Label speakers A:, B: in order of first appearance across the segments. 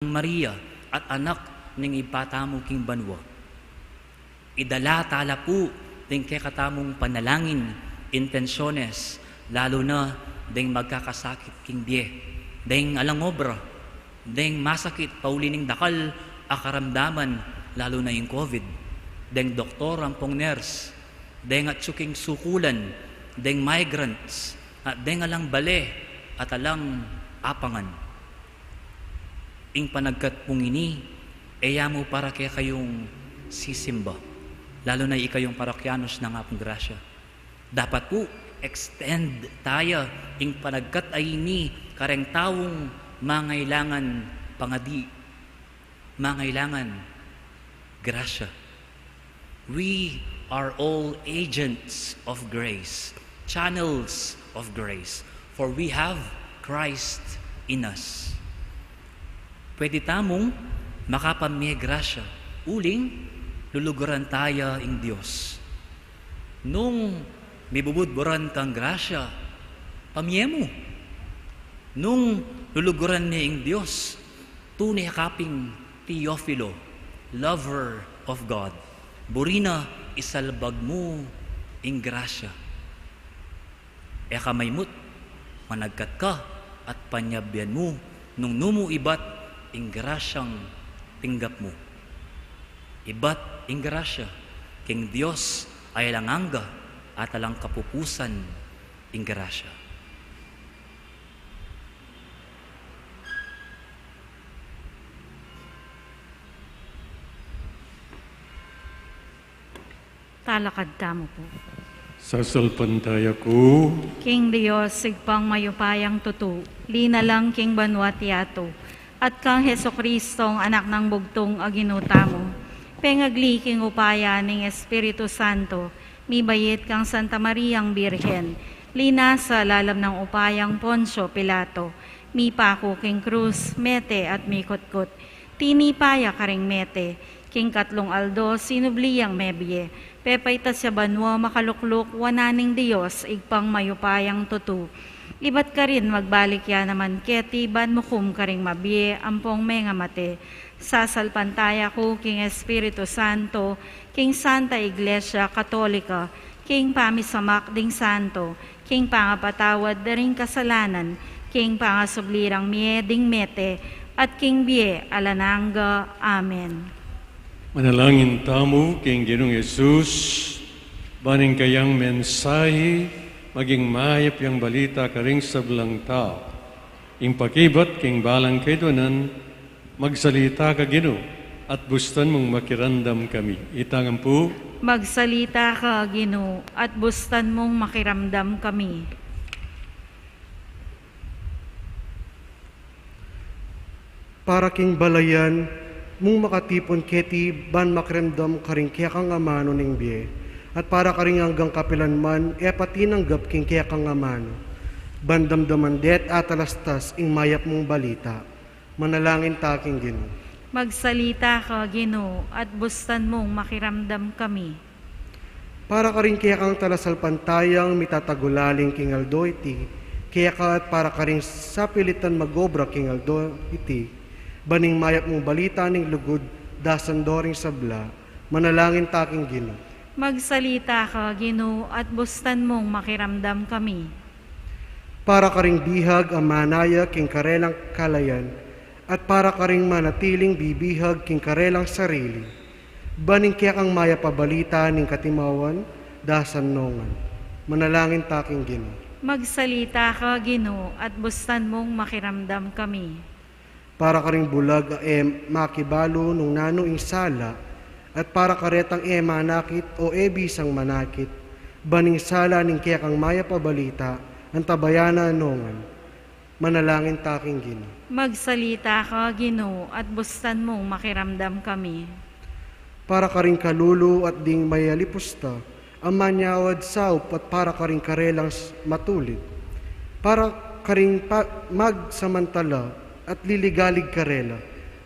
A: Maria at anak ning ipatamo king banwa. Idala tala po ding katamong panalangin, intensyones, lalo na ding magkakasakit king biye, ding alangobra, ding masakit paulining dakal akaramdaman, lalo na yung COVID, ding doktor ampong nurse, ding atsuking sukulan, ding migrants, at ding alang bale at alang apangan. Ing panagkat pong ini, eya mo para kaya kayong sisimba, lalo na ikayong parokyanos ng apong grasya. Dapat po, extend tayo ing panagkat ay ini kareng tawong mangailangan pangadi, mangailangan grasya. We are all agents of grace, channels of grace, for we have Christ in us. Pwede tamong makapamye grasya, uling luluguran tayo ing Diyos. Nung mibubudburan kang grasya, pamye mo. Nung luluguran niya ing Diyos, tunay kaping Teofilo, lover of God, burina isalbag mo ing grasya. E kamaymut, managkat ka at panyabyan mo, nung numu ibat ing grasyang tinggap mo. Ibat ing grasya, king Diyos ay langangga at alang kapupusan ing grasya.
B: Talakad tamo po.
C: Sasalpantaya ko,
B: King Dios, sigpang mayupayang tutu, linalang king banwat yato, at kang Hesukristong anak ng bugtong aginuta mo, pengagli king upaya ning Espiritu Santo, mibayit kang Santa Mariang Birhen, lina sa lalam ng upayang Poncio Pilato, mi pako king krus, mete at mikutkut, tinipaya karing mete, king katlong aldo, sinubliyang mebye, pepayta sa banwa makalukluk, wananing Diyos, igpang mayupayang tutu. Ibat ka rin magbalik ya naman keti, ban mukum karing mabye, ampong menga mate. Sasalpantaya ko, king Espiritu Santo, king Santa Iglesia Katolika, king pamisamak ding Santo, king pangapatawad daring kasalanan, king pangasublirang mie ding mete, at king bie alananga. Amen.
C: manalangin tamo king Ginoong Yesus, baning kayang mensahe, maging mayap yung balita karing sablang tao. Ing pakibat king balang kaidonan, magsalita ka Ginoo, at bustan mong makirandam kami. Itangan po,
B: Magsalita ka, Ginoo, at bustan mong makiramdam kami.
D: Para king balayan, mong makatipon keti ban makremdam karing kaya kang amano ning biye, at para karing hanggang kapilan man, patinanggap king kaya kang amano. Bandamdaman det at alastas ing mayap mong balita. Manalangin taking Ginoo.
B: Magsalita ka, Ginoo, at bustan mong makiramdam kami.
D: Para karing kaya kang talasalpantayang mitatagulaling king aldo iti, kaya ka at para karing sapilitan magobra king aldo iti, baning mayap mong balita ning lugod, dasan doring sabla, manalangin taking Ginoo.
B: Magsalita ka, Ginoo, at bustan mong makiramdam kami.
D: Para karing bihag ang manaya king karelang kalayan, at para karing manatiling bibihag king karelang sarili, baning kaya kang maya pabalita ning katimawan, dasan nongan. Manalangin taking Ginoo.
B: Magsalita ka, Ginoo, at bustan mong makiramdam kami.
D: Para karing bulag makibalo nung nano ing sala, at para karetang manakit o bisang manakit, baning sala ning kaya kang maya pabalita, ang tabayana nongan. Manalangin taking Ginoo.
B: Magsalita ka, Ginoo, at bustan mong makiramdam kami.
D: Para karing kalulu at ding mayalipusta, ang manyawad saup at para karing karelang matulid. Para karing magsamantala at liligalig karela,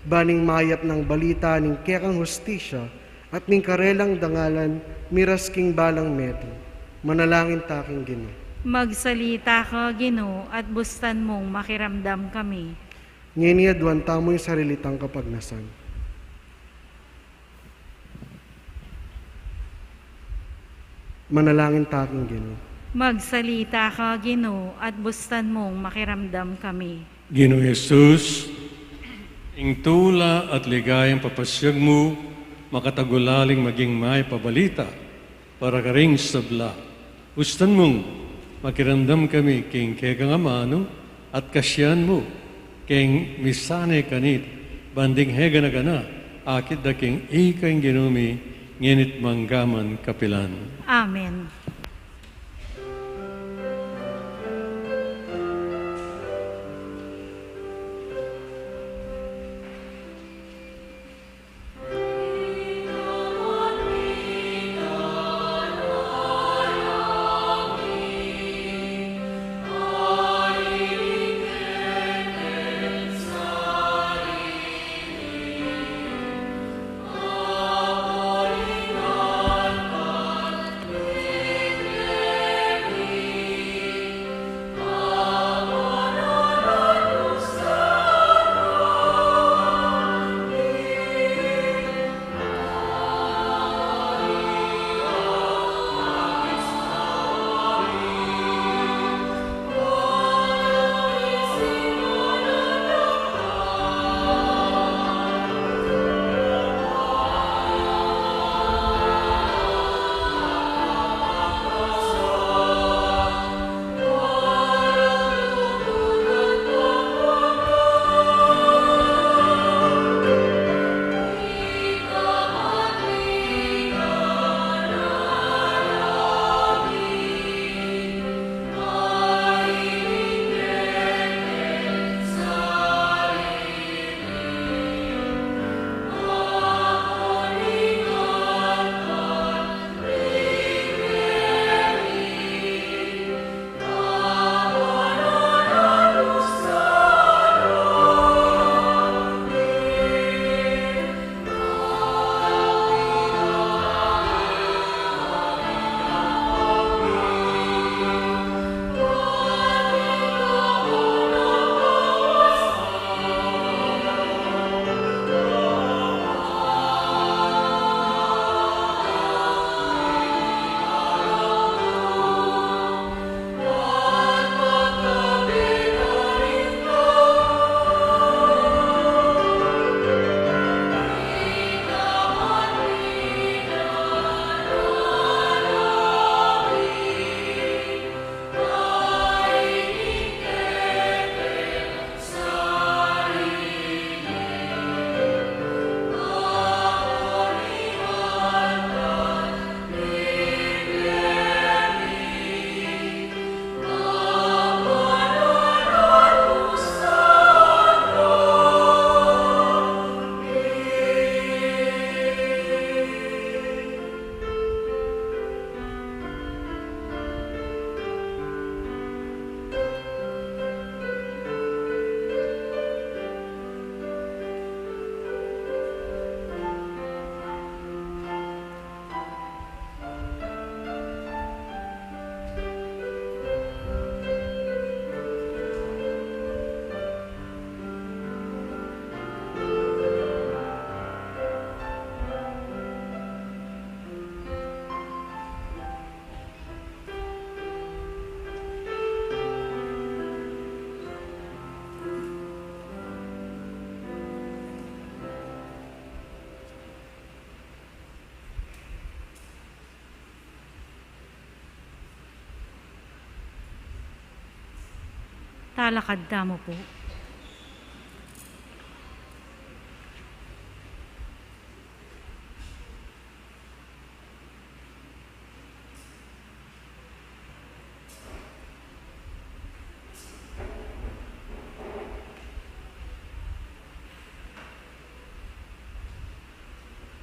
D: baning mayap ng balita ning kekang hustisya at ning karelang dangalan miras king balang meto. Manalangin taking Ginoo.
B: Magsalita ka, Ginoo, at bustan mong makiramdam kami.
D: nginiadwan tamo yung sarilitang kapagnasan. Manalangin taking Ginoo.
B: Magsalita ka, Ginoo, at bustan mong makiramdam kami.
C: Ginoong Jesus, ing tula at ligayang papasyag mo, makatagulaling maging may pabalita para karing sabla. Ustan mong makiramdam kami king kekang amano at kasyan mo, king misane kanit, banding hega na gana, akit da king ikang ginumi, nginit manggaman kapilan.
B: Amen. Talakad mo po.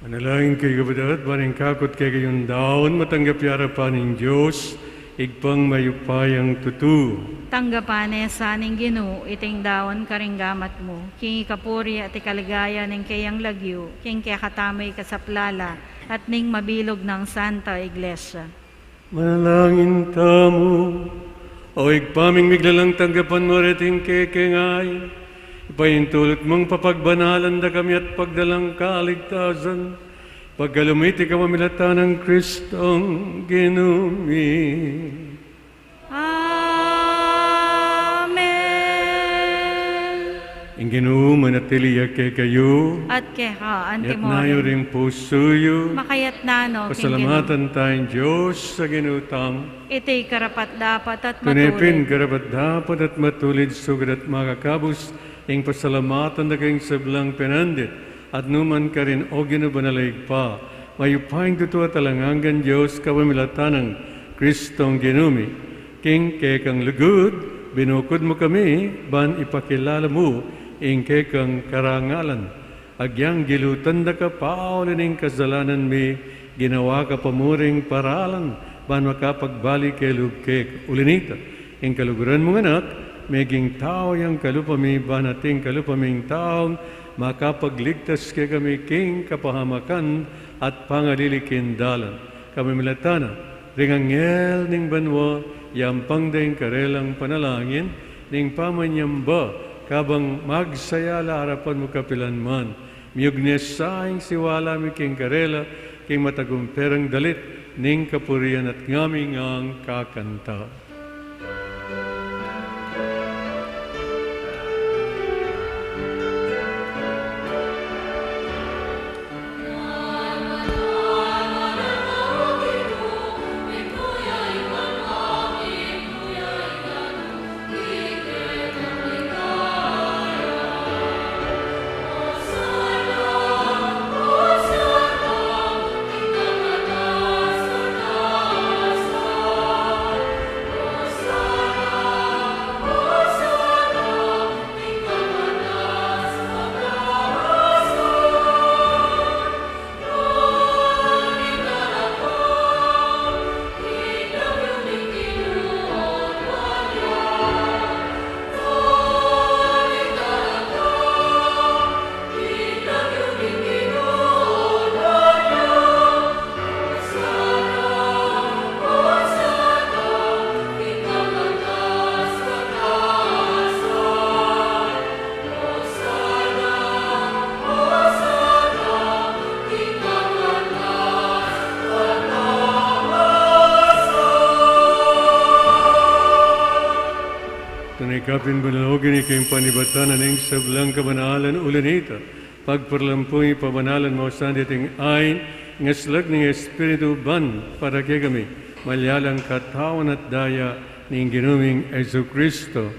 C: Manalangin kay kabadat, maring kakot kay kayong daon, matanggap yara pa ng Diyos, igpang mayupayang tutu.
B: Tanggapan sa ning Ginoo iting dawan karinggamat mo. King ikapuri at ikaligaya ning kayang lagyo, king kaya katamay kasaplala at ning mabilog ng Santa Iglesia.
C: Manalangin tamo, o igpaming miglalang tanggapan mo reting kekengay, Ipahintulot mong papagbanalan da kami at pagdalang kaligtasan. Pagkalumiti ka mamilata ng Kristong ginumi.
B: Amen.
C: Ang Ginoo manatiliya kay kayo.
B: At keha,
C: At nayo
B: antimorim.
C: rin pusuyo.
B: Makayat nano,
C: Pasalamatan tayong Diyos sa ginutam.
B: Ito'y karapat dapat at
C: Tunipin
B: matuloy.
C: karapat dapat at matulid sugad at makakabos ing pasalamatan na kayong sablang pinandit at numan ka rin o ginubanalig pa. Mayupaing tutuwa talangangan Diyos kawamilatan ng Kristong ginumi. King kekang lugod, binukod mo kami, ban ipakilala mo ing kekang karangalan. Agyang gilutan da ka paulin ing kasalanan mi, ginawa ka pamuring paralan, ban makapagbalik kay lugkek ulinita. Ing kaluguran mong anak, meging tao yang kalupami, ban ating kalupaming taong makapagligtas kay kami king kapahamakan at pangalilikindalan. Kami milatana, ring anghel ning banwa, yampang daing karelang panalangin, ning pamanyamba, kabang magsayala harapan mo kapilanman. Miyugnes saing siwala mi king karela, king matagumperang dalit, ning kapurian at ngaming ang kakanta. Kapin banalogin ikayong panibatanan ng sablang kabanalan ulanita. Pagparlampuy pabanalan mo sa dating ayn, ngaslag ng Espiritu ban para kay kami, malyalang katawan at daya ng ginuming Ezo Kristo.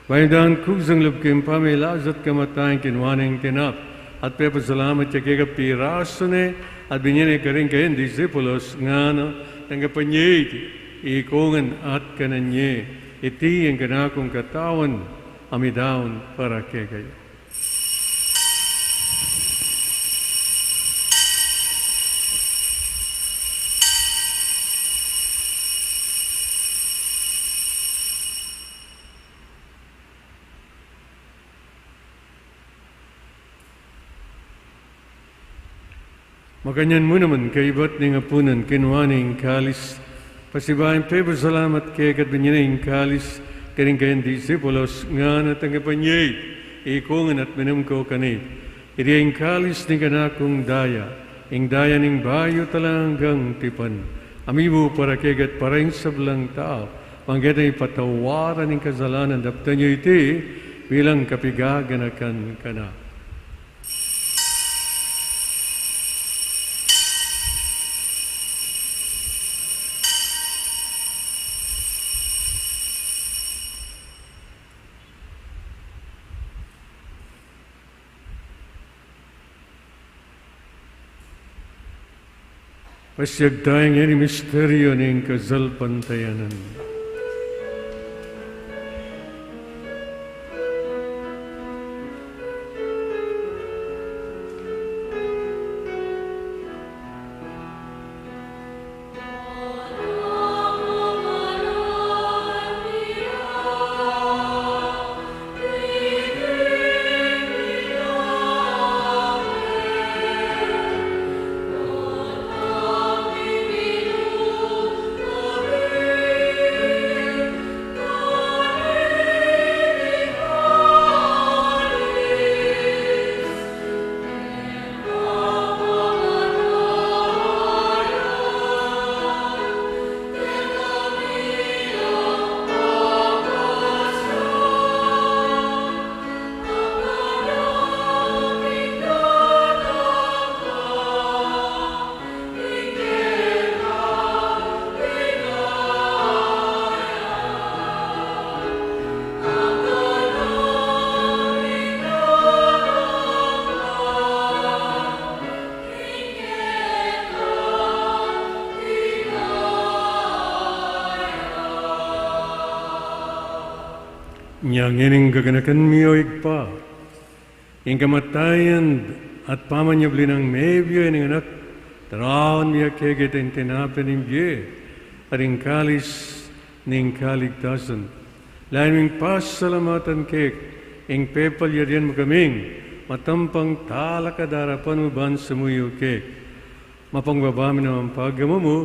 C: Bayadaan kusang lubkim pamilazat kamatayin kinwaning tinap, at pepasalamat siya kay kapiraso ne, at binyanay ka rin kayong disipulos nga na, tanggapanyay ikungan at kananye. Iti ang ganakong katawan, amidaon para kay kayo. Maganyan mo naman kaibat ng apunan kinwaning kalis. Pasibahin pebo salamat kay kat binyaning kalis karing kayang disipulos nga natangapanyay ikungan at minum ko kanit. Iri ang kalis ni kanakong daya, ing daya ning bayo talanggang tipan. Amibo para kay kat parang sablang tao, manggana ipatawaran ng kasalanan dapta nyo iti bilang kapigaganakan kana. Pasyag tayong yan misteryo ng kazalpantayanan. Yang ining gaganakan miyoig pa. Ing kamatayan at pamanyabli ng mebyo ining anak, tarawan miya kegit ang tinapin ng biye, at ing kalis ning kaligtasan. Lain ming pasalamatan kek, ing pepal yadian mo kaming, matampang talakadarapan mo ban sa muyo kek. Mapangbabami naman pagamo mo,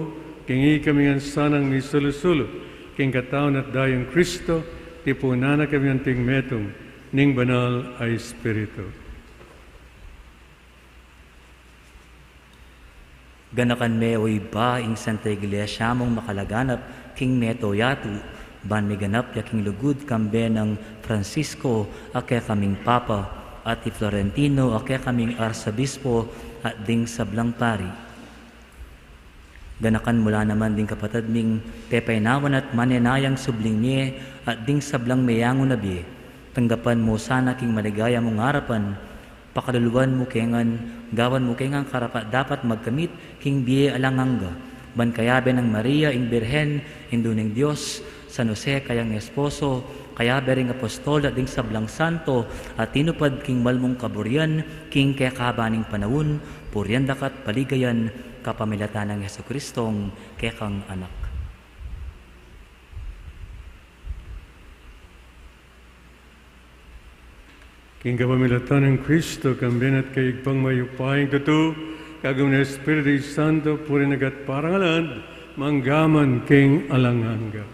C: kingi kami ang sanang ni sulusulo, king kataon at dayang Kristo, tipunana kami ang tingmetong, ning banal ay Espiritu.
A: Ganakan me o iba ing Santa Iglesia mong makalaganap king meto yatu, ban may ganap yaking lugud kambe ng Francisco ake kaming Papa at ti Florentino ake kaming Arsabispo at ding sablang pari. Ganakan mula naman ding kapatid ming pepaynawan at manenayang subling niye at ding sablang mayangon na biye. Tanggapan mo sana king maligaya mong harapan, pakaluluan mo kengan, gawan mo kengan karapat dapat magkamit king biye alanganga. Ban kayabe ng Maria ing Birhen, indo ng Diyos, San Jose kayang esposo, kayabe ring apostol at ding sablang santo, at tinupad king malmong kaburyan, king kekabaning panawun, puryandakat paligayan, kapamilatan ng Yesu Kristong kekang anak.
C: King kapamilatan ng Kristo, kambin at kaigpang mayupayang tutu, kagum na Espiritu Santo, puri nagat parangalan, manggaman king alanganga.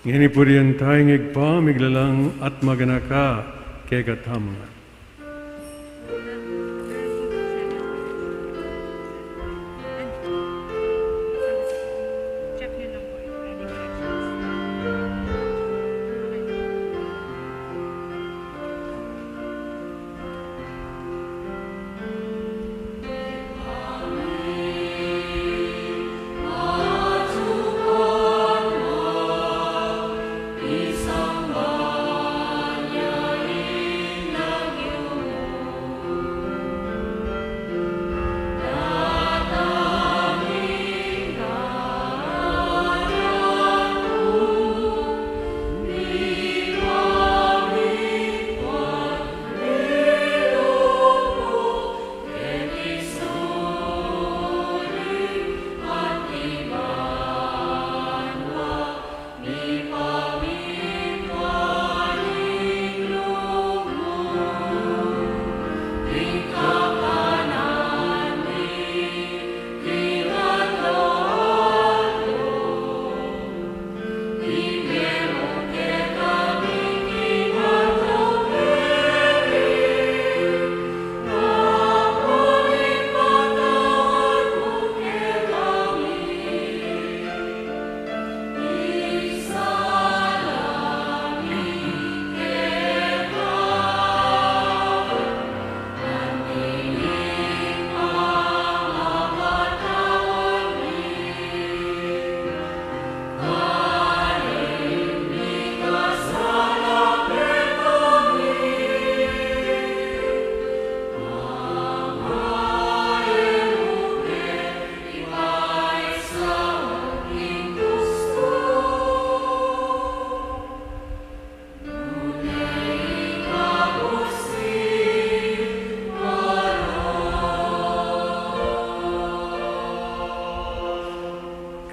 C: Ngini puriyan tayong igpa, miglalang at maganaka, kekatamang.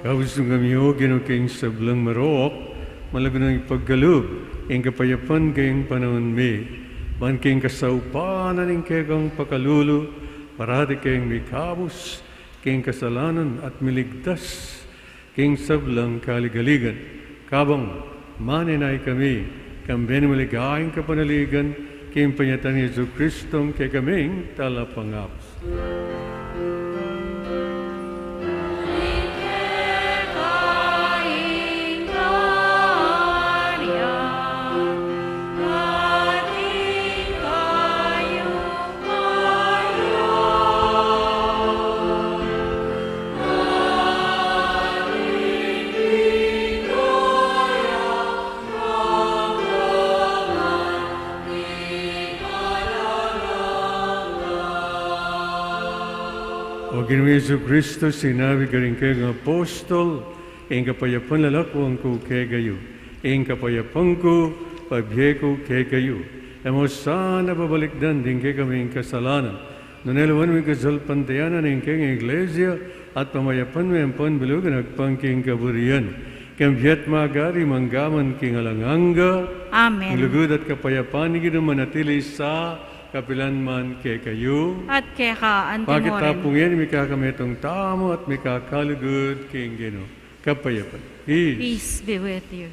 C: Kausong kami o ginukeng sablang marok, malagunang ipaggalub, ang kapayapan kayong panahon me, man kayong kasaupanan ng kayong pakalulo, parati kayong may kabus, kayong kasalanan at miligtas, kayong sablang kaligaligan, kabang maninay kami, kambing maligayang kapanaligan, kayong panyatan ni Yesu Kristong kay kaming talapangapos. Ginoong Yesu Kristo, sinabi ka rin kayo ng apostol, ang kapayapan lalakwang ko kay gayo, ang kapayapan ko, pabye ko kay gayo. Amo sana babalikdan din kay kaming kasalanan. Nunelawan mo kasalpantayanan ng kayong iglesia at pamayapan mo ang panbilugan at pangking kaburian. Kambyat magari manggaman king alanganga.
B: Amen.
C: Lugod at kapayapan ni Ginoo manatili sa kapilanman kay kayo.
B: At kay ka, antemoren.
C: Pagkatapong yan, may kakametong tamo at may kakalugod king Ginoo. Kapayapan. Peace.
B: Peace be with you.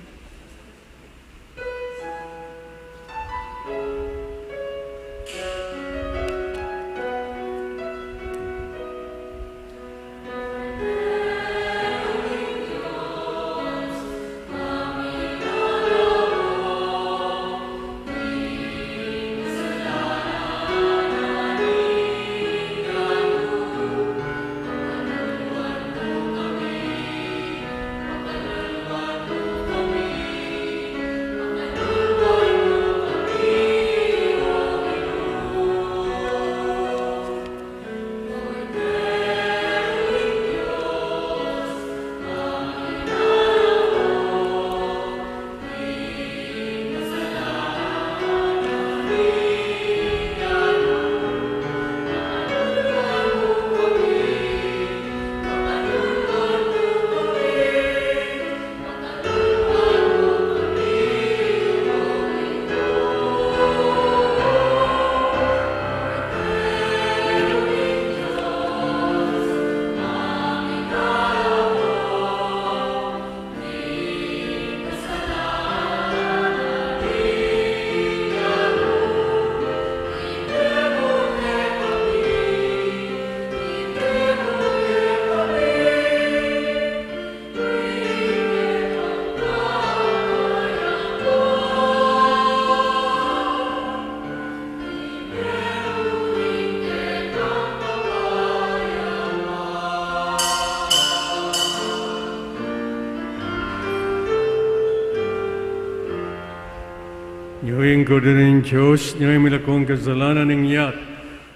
C: Nyo'y godo ng Diyos, nyo'y milakong kasalanan ng yat,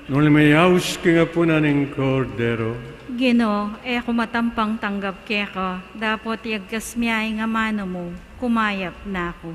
C: nung mayaws kingapunan ng kordero.
B: Ginoo, ako matampang tanggap kay ka, dapat yagkas miyay nga mano mo, kumayap na ako.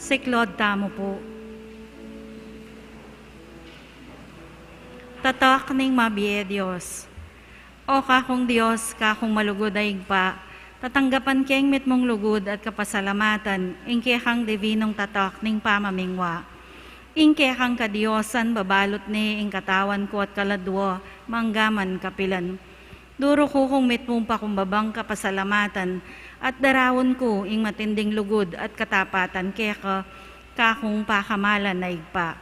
B: Siklod tamo po. Tatak ning mabiye Diyos. O kakong Diyos, kakong malugod ay pa, tatanggapan keng mit mong lugod at kapasalamatan, ingke kang divinong tatak ning pamamingwa. Ingke kang kadiyosan, babalot ni ing katawan ko at kaladwa, manggaman kapilan. Duro ko kung mit mong pakumbabang kapasalamatan, at darawon ko ing matinding lugod at katapatan keka, kakong pakamalan na igpa.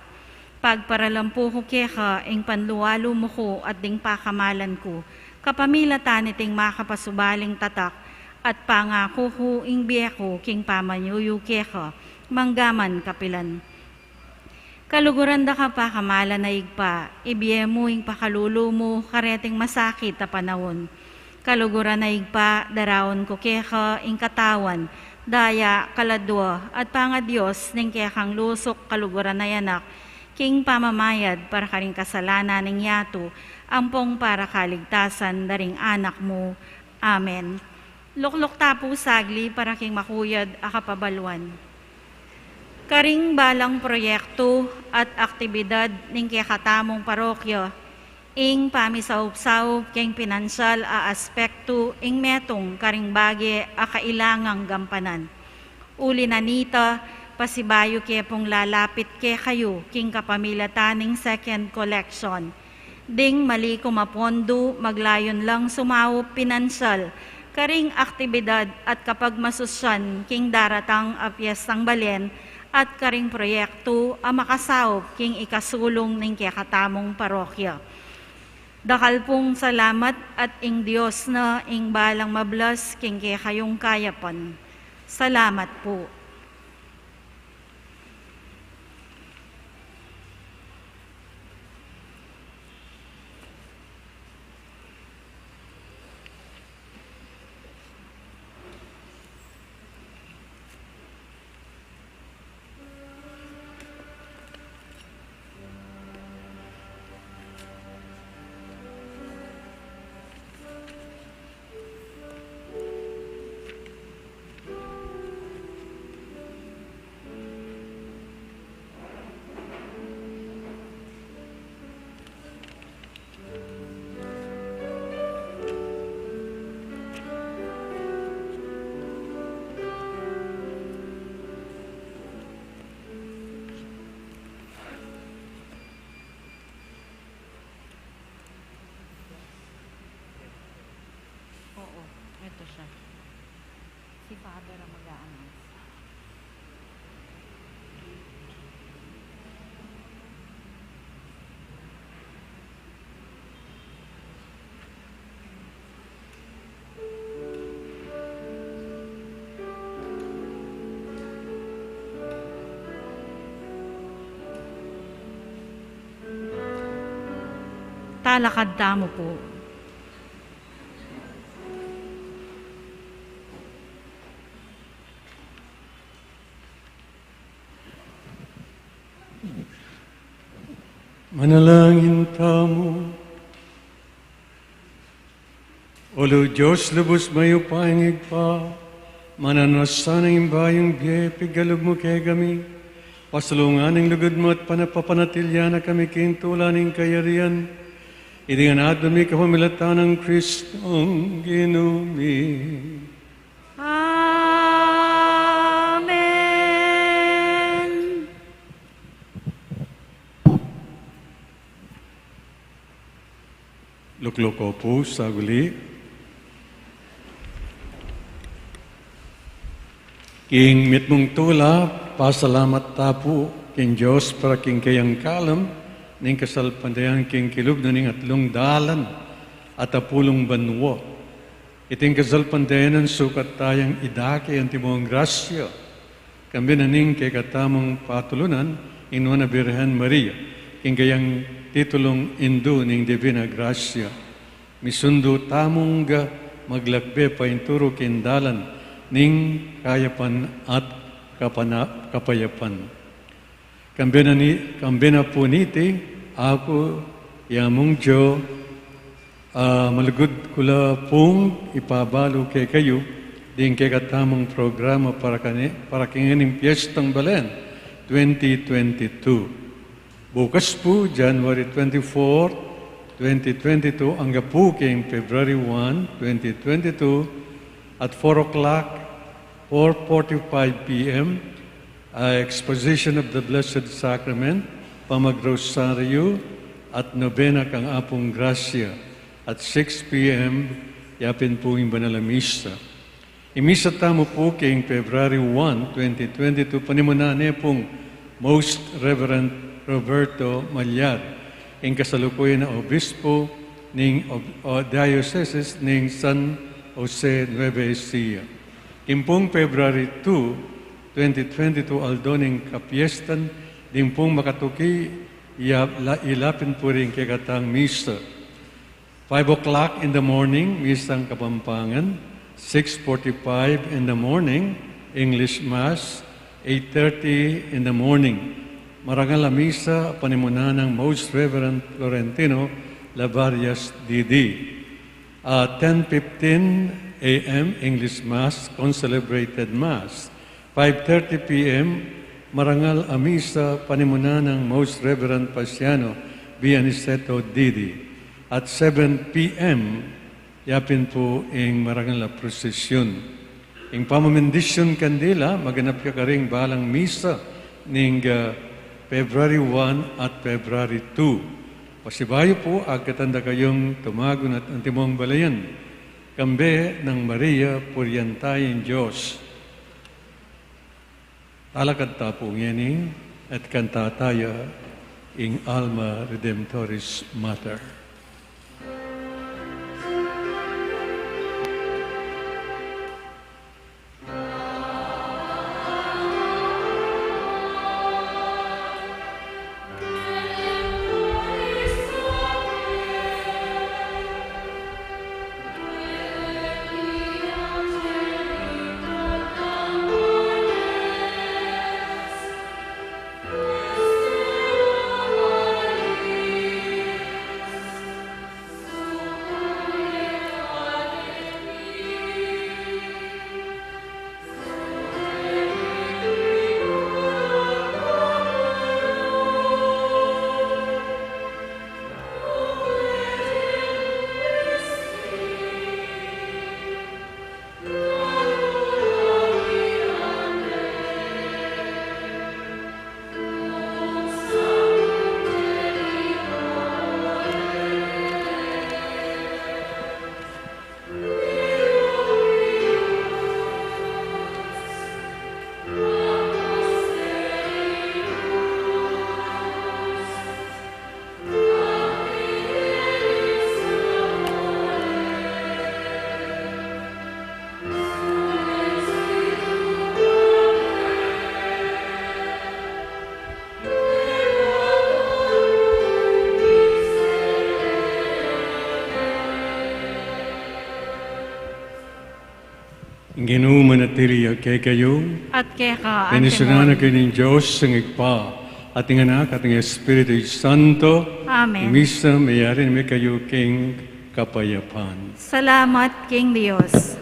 B: Pagparalampo ko keka, ing panluwalo mo ko at ding pakamalan ko, kapamilatan iting makapasubaling tatak, at pangako ko ing biyeko king pamanyuyo keka, manggaman kapilan. Kaluguran da ka pa kamala na igpa, ibiye mo ing pakalulo mo, kareting masakit na panahon. Kaluguran na igpa, darawon ko keka ing katawan, daya, kaladwa, at panga Diyos ning kekang lusok kaluguran na yanak, king pamamayad para karing kasalanan ning yato, ampong para kaligtasan daring anak mo. Amen. Luklok tapo sagli para king makuyad akapabalwan. Karing balang proyekto at aktibidad ning kekatamong parokya, ing pamisaup-saup keng pinansyal a aspekto ing metong karing bagi a kailangang gampanan. Uli na nita, pasibayo kepong lalapit ke kayo king kapamilataning second collection. Ding mali kumapondo, maglayon lang sumaup pinansyal, karing aktibidad at kapag masusyan king daratang a piyestang balen, at karing proyekto a makasaup king ikasulong ning kekatamong parokya. Dakal pong salamat at ing Diyos na ing balang mablas king kayong kayapan. Salamat po. Ito siya. Si Father ang mag-a-announce. Talakad damo po.
C: Manalangin tamo. O Diyos, lubos mayo paingig pa, mananasan ang imbayong biye, pigalog mo kay kami, pasalungan ang lugod mo at panapapanatilya na kami kintula ng kayarian, idinganad mo kapamilatan ng Kristong ginumi. Lukloko po sa guli. King mitmong tula, pasalamat tapo king Diyos para king kayang kalam, ning kasalpandayan king kilub na ning atlong dalan at apulong banwa. Iting kasalpandayan ng sukat tayang idake ang timong grasya. Kambi na ning kay katamong patulunan, inwa na Birhen Maria, king kayang titulong Indo ning Divina Gracia. Misundo tamong ga maglakbe pa inturo kindalan ning kayapan at kapayapan. Kambi na po niti, ako yamong Diyo, malugod kula pong ipabalo kay kayo, din katamang programa para kingining Piyestang Balen 2022. Bukas po, January 24, 2022, hanggang po kayong February 1, 2022, at 4 o'clock, 4:45 p.m., exposition of the Blessed Sacrament, pamag-rosaryo, at nobena kang Apong Gracia. At 6 p.m., yapin po yung banal na misa. Imisa tamo po kayong February 1, 2022, panimunan pong Most Reverend Roberto Malyar, ang kasalukuyan na obispo ng Diocese ng San Jose Nueva Ecija. Kimpong February 2, 2022, aldo ng kapiestan, din pong makatuki, ilapin po rin kikatang misa. 5 o'clock in the morning, misang Kapampangan. 6:45 in the morning, English Mass. 8:30 in the morning, marangal na misa, panimunan ng Most Reverend Florentino Lavarias D.D. 10:15 a.m. English Mass, Concelebrated Mass. 5:30 p.m. marangal a misa, panimunan ng Most Reverend Pasiano Bianiceto D.D. At 7 p.m. yapin po ang marangal na prosesyon. Ang pamamendisyon kandila, maganap ka ring balang misa ng February 1 at February 2. Pasibayo po, agkatanda kayong tumagon at antimong balayan. Kambe ng Maria Puryantayin Diyos. Talakad tapo ngeni at kantataya ing Alma Redemptoris Mater. Ginoo manatili kay kayo,
B: At kaya
C: penisyonan na kayo ng Diyos sa ngigpa, at ng anak at ng Espiritu Santo,
B: Amen.
C: misa mayarin may kayo king kapayapan.
B: Salamat, King Dios.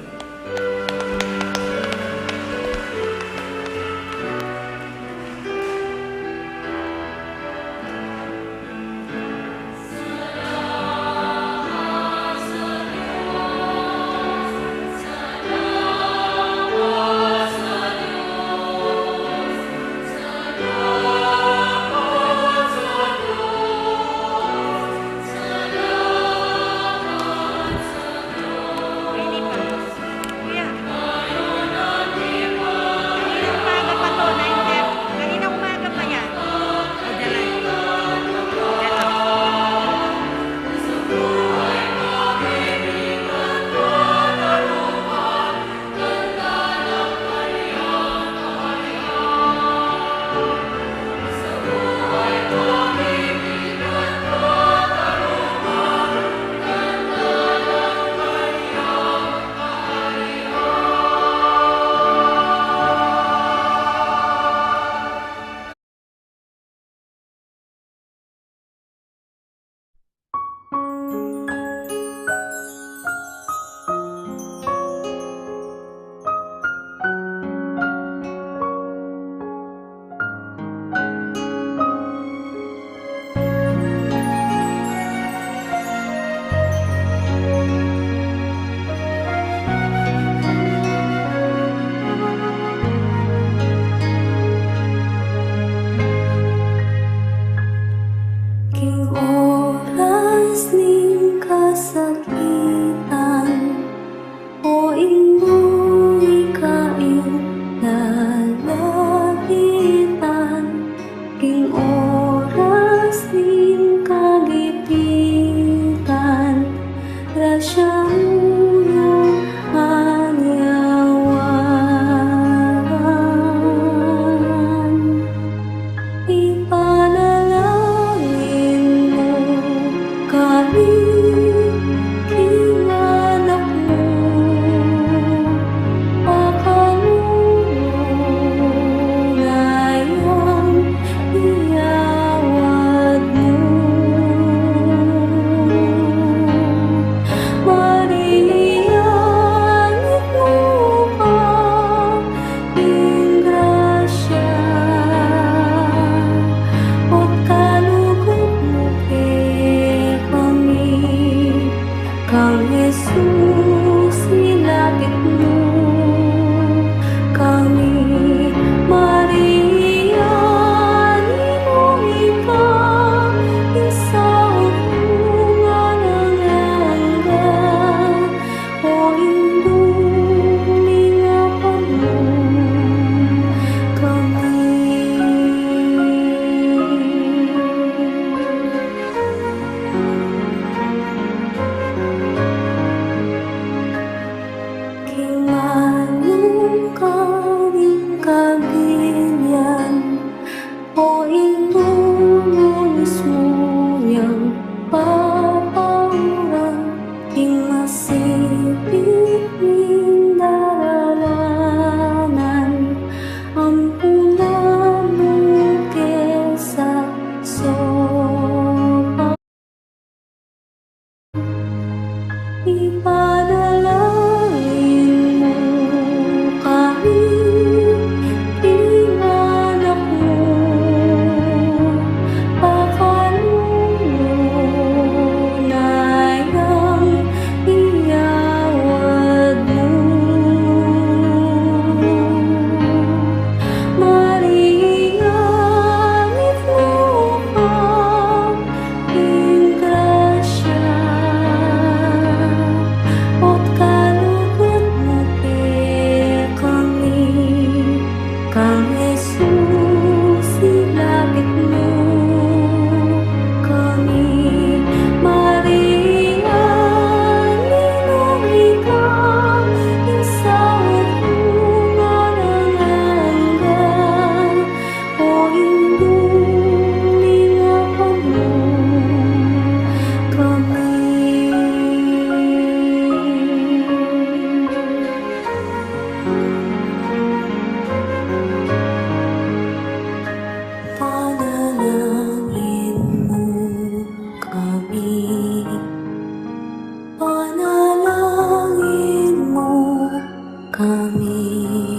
E: namin.